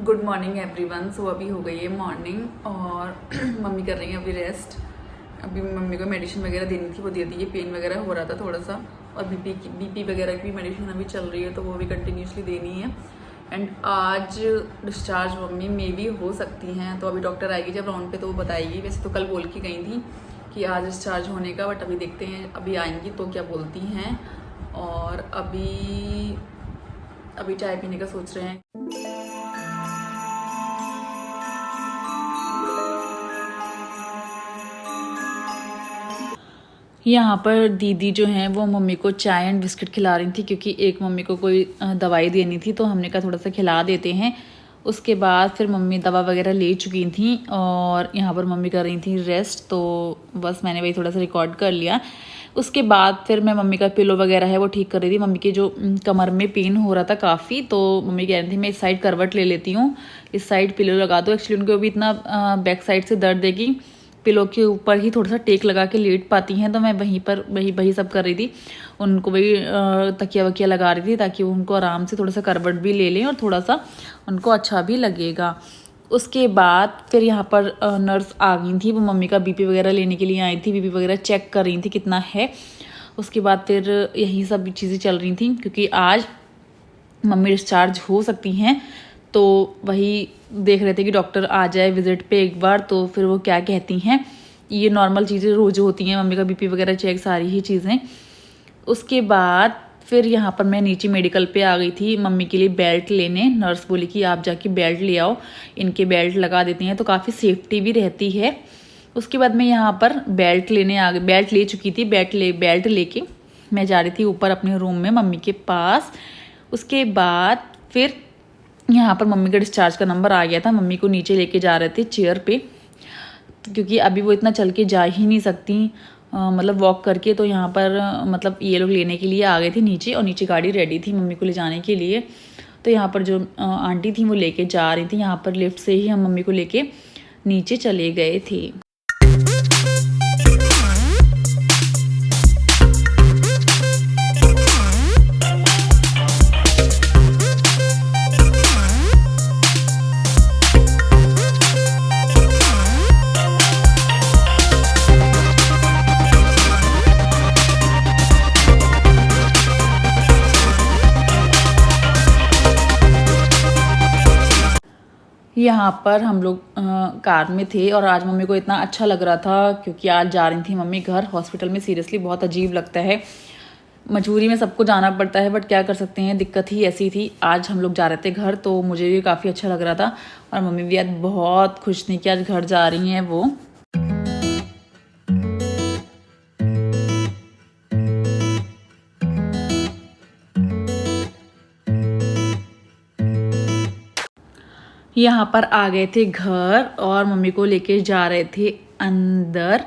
Good morning everyone. सो अभी हो गई है मॉर्निंग और मम्मी कर रही है अभी रेस्ट। अभी मम्मी को मेडिसिन वगैरह देनी थी, वो दे दी है। पेन वगैरह हो रहा था थोड़ा सा, और बीपी वगैरह की मेडिसिन अभी चल रही है, तो वो भी कंटिन्यूसली देनी है। एंड आज डिस्चार्ज मम्मी मे भी हो सकती हैं, तो अभी डॉक्टर आएगी जब राउंड पे तो वो बताएगी। वैसे तो कल बोल के गई थी कि आज डिस्चार्ज होने का, बट अभी देखते हैं अभी आएंगी तो क्या बोलती हैं। और अभी चाय पीने का सोच रहे हैं। यहाँ पर दीदी जो हैं वो मम्मी को चाय एंड बिस्किट खिला रही थी, क्योंकि एक मम्मी को कोई दवाई देनी थी, तो हमने कहा थोड़ा सा खिला देते हैं। उसके बाद फिर मम्मी दवा वगैरह ले चुकी थी और यहाँ पर मम्मी कर रही थी रेस्ट, तो बस मैंने वही थोड़ा सा रिकॉर्ड कर लिया। उसके बाद फिर मैं मम्मी का पिलो वगैरह है वो ठीक कर रही थी। मम्मी के जो कमर में पेन हो रहा था काफ़ी, तो मम्मी कह रही थी मैं इस साइड करवट ले लेती हूँ, इस साइड पिलो लगा दो। एक्चुअली उनको भी इतना बैक साइड से दर्द है कि पिलो के ऊपर ही थोड़ा सा टेक लगा के लेट पाती हैं, तो मैं वहीं पर वही सब कर रही थी। उनको वही तकिया वकिया लगा रही थी ताकि उनको आराम से थोड़ा सा करवट भी ले लें और थोड़ा सा उनको अच्छा भी लगेगा। उसके बाद फिर यहाँ पर नर्स आ गई थी, वो मम्मी का बीपी वगैरह लेने के लिए आई थी, बीपी वगैरह चेक कर रही थी कितना है। उसके बाद फिर यही सब चीज़ें चल रही थी, क्योंकि आज मम्मी डिस्चार्ज हो सकती हैं, तो वही देख रहे थे कि डॉक्टर आ जाए विजिट पे एक बार, तो फिर वो क्या कहती हैं। ये नॉर्मल चीज़ें रोज़ होती हैं, मम्मी का बीपी वगैरह चेक, सारी ही चीज़ें। उसके बाद फिर यहाँ पर मैं नीचे मेडिकल पे आ गई थी मम्मी के लिए बेल्ट लेने। नर्स बोली कि आप जाके बेल्ट ले आओ, इनके बेल्ट लगा देती हैं तो काफ़ी सेफ्टी भी रहती है। उसके बाद मैं यहाँ पर बेल्ट लेने आ गई, बेल्ट ले चुकी थी। बेल्ट लेके मैं जा रही थी ऊपर अपने रूम में मम्मी के पास। उसके बाद फिर यहाँ पर मम्मी का डिस्चार्ज का नंबर आ गया था। मम्मी को नीचे लेके जा रहे थे चेयर पे, क्योंकि अभी वो इतना चल के जा ही नहीं सकती, मतलब वॉक करके। तो यहाँ पर मतलब ये लोग लेने के लिए आ गए थे नीचे, और नीचे गाड़ी रेडी थी मम्मी को ले जाने के लिए। तो यहाँ पर जो आंटी थी वो लेके जा रही थी, यहाँ पर लिफ्ट से ही हम मम्मी को लेके नीचे चले गए थे। यहाँ पर हम लोग कार में थे, और आज मम्मी को इतना अच्छा लग रहा था, क्योंकि आज जा रही थी मम्मी घर। हॉस्पिटल में सीरियसली बहुत अजीब लगता है, मजबूरी में सबको जाना पड़ता है, बट क्या कर सकते हैं, दिक्कत ही ऐसी थी। आज हम लोग जा रहे थे घर, तो मुझे भी काफ़ी अच्छा लग रहा था, और मम्मी भी आज बहुत खुश थी कि आज घर जा रही हैं वो। यहाँ पर आ गए थे घर और मम्मी को लेके जा रहे थे अंदर।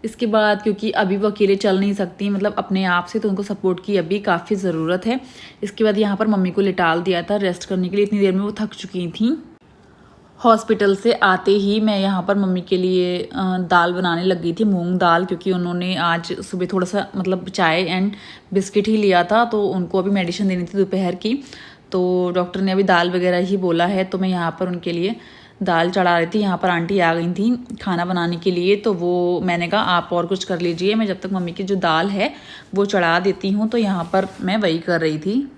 इसके बाद क्योंकि अभी वो अकेले चल नहीं सकती, मतलब अपने आप से, तो उनको सपोर्ट की अभी काफ़ी ज़रूरत है। इसके बाद यहाँ पर मम्मी को लिटाल दिया था रेस्ट करने के लिए, इतनी देर में वो थक चुकी थी। हॉस्पिटल से आते ही मैं यहाँ पर मम्मी के लिए दाल बनाने लग गई थी, मूंग दाल, क्योंकि उन्होंने आज सुबह थोड़ा सा मतलब चाय एंड बिस्किट ही लिया था, तो उनको अभी मेडिसिन देनी थी दोपहर की। तो डॉक्टर ने अभी दाल वगैरह ही बोला है, तो मैं यहाँ पर उनके लिए दाल चढ़ा रही थी। यहाँ पर आंटी आ गई थी खाना बनाने के लिए, तो वो मैंने कहा आप और कुछ कर लीजिए, मैं जब तक मम्मी की जो दाल है वो चढ़ा देती हूँ। तो यहाँ पर मैं वही कर रही थी।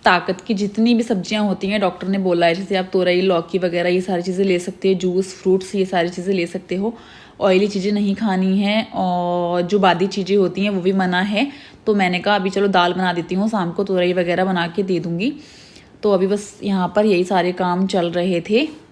ताकत की जितनी भी सब्जियां होती हैं डॉक्टर ने बोला है, जैसे आप तोरई, लौकी वगैरह ये सारी चीज़ें ले सकते हो, जूस, फ्रूट्स ये सारी चीज़ें ले सकते हो। ऑयली चीज़ें नहीं खानी हैं, और जो बादी चीज़ें होती हैं वो भी मना है। तो मैंने कहा अभी चलो दाल बना देती हूँ, शाम को तोरई वगैरह बना के दे दूँगी। तो अभी बस यहाँ पर यही सारे काम चल रहे थे।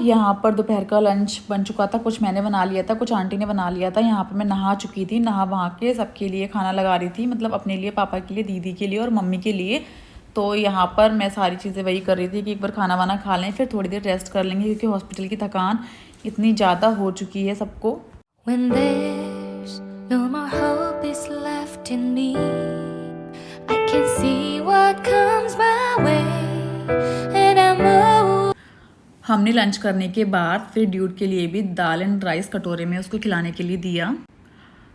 यहाँ पर दोपहर का लंच बन चुका था। कुछ मैंने बना लिया था, कुछ आंटी ने बना लिया था। यहाँ पर मैं नहा चुकी थी, नहा वहा के सबके लिए खाना लगा रही थी, मतलब अपने लिए, पापा के लिए, दीदी के लिए और मम्मी के लिए। तो यहाँ पर मैं सारी चीज़ें वही कर रही थी कि एक बार खाना वाना खा लें, फिर थोड़ी देर रेस्ट कर लेंगे, क्योंकि हॉस्पिटल की थकान इतनी ज़्यादा हो चुकी है सबको। When there's no more hope is left in me, I can see what comes my way and I move. हमने लंच करने के बाद फिर ड्यूड के लिए भी दाल एंड राइस कटोरे में उसको खिलाने के लिए दिया।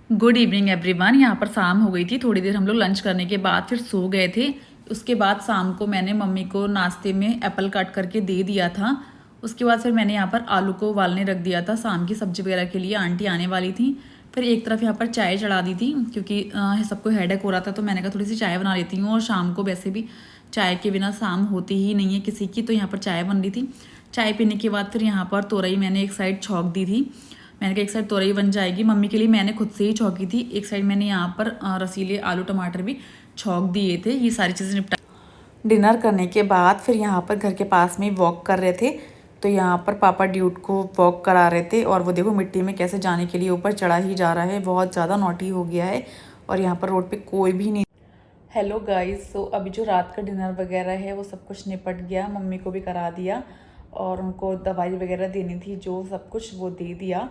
Good evening everyone. यहाँ पर शाम हो गई थी, थोड़ी देर हम लोग लंच करने के बाद फिर सो गए थे। उसके बाद शाम को मैंने मम्मी को नाश्ते में एप्पल काट करके दे दिया था। उसके बाद फिर मैंने यहाँ पर आलू को उबालने रख दिया था शाम की सब्जी वगैरह के लिए, आंटी आने वाली थी। फिर एक तरफ यहाँ पर चाय चढ़ा दी थी, क्योंकि सबको हेडेक हो रहा था, तो मैंने कहा थोड़ी सी चाय बना लेती हूँ। और शाम को वैसे भी चाय के बिना शाम होती ही नहीं है किसी की, तो यहाँ पर चाय बन रही थी। चाय पीने के बाद फिर यहाँ पर तोरई मैंने एक साइड छौंक दी थी। मैंने कहा एक साइड तोरई बन जाएगी, मम्मी के लिए मैंने खुद से ही छौंकी थी। एक साइड मैंने यहाँ पर रसीले आलू टमाटर भी छौंक दिए थे। ये सारी चीज़ें निपटा डिनर करने के बाद फिर यहाँ पर घर के पास में वॉक कर रहे थे। तो यहाँ पर पापा ड्यूड को वॉक करा रहे थे, और वो देखो मिट्टी में कैसे जाने के लिए ऊपर चढ़ा ही जा रहा है, बहुत ज़्यादा नॉटी हो गया है। और यहाँ पर रोड पे कोई भी नहीं। हेलो गाइस, सो अभी जो रात का डिनर वगैरह है वो सब कुछ निपट गया, मम्मी को भी करा दिया और उनको दवाई वगैरह देनी थी, जो सब कुछ वो दे दिया।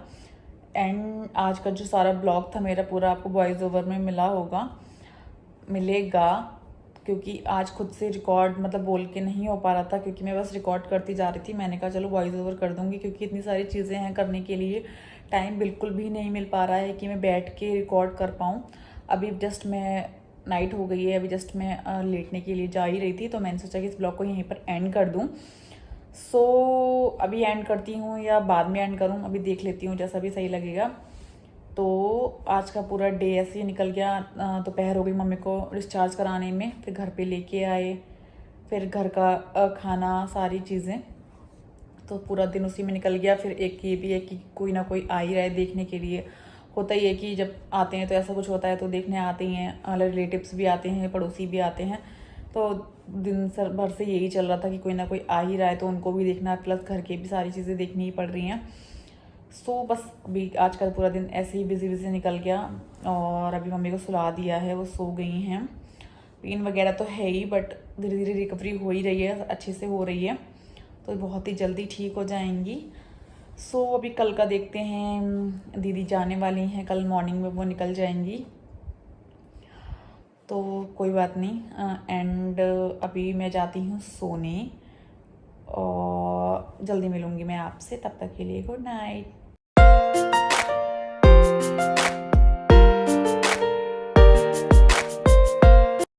एंड आज का जो सारा ब्लॉग था मेरा पूरा आपको वॉइस ओवर में मिलेगा, क्योंकि आज खुद से रिकॉर्ड मतलब बोल के नहीं हो पा रहा था, क्योंकि मैं बस रिकॉर्ड करती जा रही थी। मैंने कहा चलो वॉइस ओवर कर दूंगी, क्योंकि इतनी सारी चीज़ें हैं करने के लिए, टाइम बिल्कुल भी नहीं मिल पा रहा है कि मैं बैठ के रिकॉर्ड कर पाऊँ। अभी जस्ट मैं नाइट हो गई है, अभी जस्ट मैं लेटने के लिए जा ही रही थी, तो मैंने सोचा कि इस ब्लॉग को यहीं पर एंड कर दूँ। सो अभी एंड करती हूँ या बाद में एंड करूँ, अभी देख लेती हूँ, जैसा भी सही लगेगा। तो आज का पूरा डे ऐसे ही निकल गया। दोपहर हो गई मम्मी को डिस्चार्ज कराने में, फिर घर पे लेके आए, फिर घर का खाना, सारी चीज़ें, तो पूरा दिन उसी में निकल गया। फिर एक ये भी है कि कोई ना कोई आ ही रहा है देखने के लिए। होता ही है कि जब आते हैं तो ऐसा कुछ होता है तो देखने आते ही हैं, रिलेटिव्स भी आते हैं, पड़ोसी भी आते हैं। तो दिन भर से यही चल रहा था कि कोई ना कोई आ ही रहा है, तो उनको भी देखना, प्लस घर के भी सारी चीज़ें देखनी ही पड़ रही हैं। सो बस अभी आज का पूरा दिन ऐसे ही बिजी निकल गया। और अभी मम्मी को सुला दिया है, वो सो गई हैं। पेन वगैरह तो है ही, बट धीरे धीरे रिकवरी हो ही रही है, अच्छे से हो रही है, तो बहुत ही जल्दी ठीक हो जाएंगी। सो अभी कल का देखते हैं, दीदी जाने वाली हैं, कल मॉर्निंग में वो निकल जाएंगी, तो कोई बात नहीं। एंड अभी मैं जाती हूँ सोने, और जल्दी मिलूँगी मैं आपसे, तब तक के लिए गुड नाइट।